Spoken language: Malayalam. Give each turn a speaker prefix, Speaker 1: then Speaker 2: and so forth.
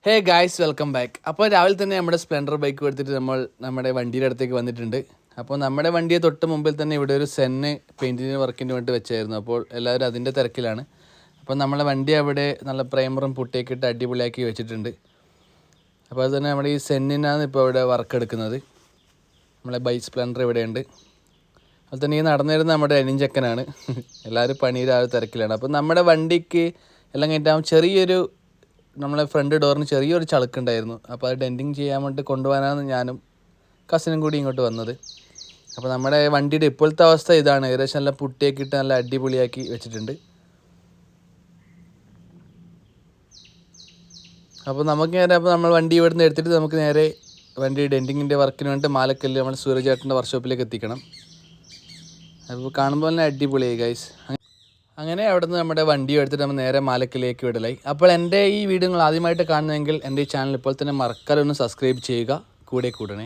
Speaker 1: Hey guys, welcome back. അപ്പോൾ രാവിലെ തന്നെ നമ്മുടെ സ്പ്ലെൻഡർ ബൈക്ക് എടുത്തിട്ട് നമ്മൾ നമ്മുടെ വണ്ടിയുടെ അടുത്തേക്ക് വന്നിട്ടുണ്ട്. അപ്പോൾ നമ്മുടെ വണ്ടിയെ തൊട്ട് മുമ്പിൽ തന്നെ ഇവിടെ ഒരു സെന്ന് പെയിൻറ്റിൻ്റെ വർക്കിന് വേണ്ടി വെച്ചായിരുന്നു. അപ്പോൾ എല്ലാവരും അതിൻ്റെ തിരക്കിലാണ്. അപ്പോൾ നമ്മളെ വണ്ടി അവിടെ നല്ല പ്രൈമറും പുട്ടിയൊക്കെ ഇട്ട് അടിപൊളിയാക്കി വെച്ചിട്ടുണ്ട്. അപ്പോൾ അത് തന്നെ നമ്മുടെ ഈ സെന്നിനാണ് ഇപ്പോൾ ഇവിടെ വർക്ക് എടുക്കുന്നത്. നമ്മളെ ബൈക്ക് സ്പ്ലെൻഡർ ഇവിടെയുണ്ട്. അതുപോലെ തന്നെ ഈ നടന്നിരുന്ന നമ്മുടെ അനിഞ്ചക്കനാണ്. എല്ലാവരും പണിയുടെ ആ തിരക്കിലാണ്. അപ്പോൾ നമ്മുടെ വണ്ടിക്ക് എല്ലാം കഴിഞ്ഞിട്ടാകുമ്പോൾ ചെറിയൊരു നമ്മളെ ഫ്രണ്ട് ഡോറിന് ചെറിയൊരു ചളുക്കുണ്ടായിരുന്നു. അപ്പോൾ അത് ഡെൻറ്റിങ് ചെയ്യാൻ വേണ്ടി കൊണ്ടുപോകാനാണ് ഞാനും കസിനും കൂടി ഇങ്ങോട്ട് വന്നത്. അപ്പോൾ നമ്മുടെ വണ്ടിയുടെ ഇപ്പോഴത്തെ അവസ്ഥ ഇതാണ്. ഏകദേശം നല്ല പുട്ടിയൊക്കെ ഇട്ട് നല്ല അടിപൊളിയാക്കി വെച്ചിട്ടുണ്ട്. അപ്പോൾ നമുക്ക് നേരെ നമ്മൾ വണ്ടി ഇവിടെ നിന്ന് എടുത്തിട്ട് നമുക്ക് നേരെ വണ്ടി ഡെൻറ്റിങ്ങിൻ്റെ വർക്കിന് വേണ്ടി മാലക്കല്ല് നമ്മൾ സൂരജ് ചേട്ടൻ്റെ വർക്ക്ഷോപ്പിലേക്ക് എത്തിക്കണം. അപ്പോൾ കാണുമ്പോൾ തന്നെ അടിപൊളിയായി ഗൈസ്. അങ്ങനെ അവിടെ നിന്ന് നമ്മുടെ വണ്ടി എടുത്തിട്ട് നമ്മൾ നേരെ മാലക്കലേക്ക് വിടലായി. അപ്പോൾ എൻ്റെ ഈ വീഡിയോ നിങ്ങൾ ആദ്യമായിട്ട് കാണുന്നതെങ്കിൽ എൻ്റെ ഈ ചാനൽ ഇപ്പോൾ തന്നെ മറക്കാതെ ഒന്ന് സബ്സ്ക്രൈബ് ചെയ്യുക, കൂടെ കൂടണേ.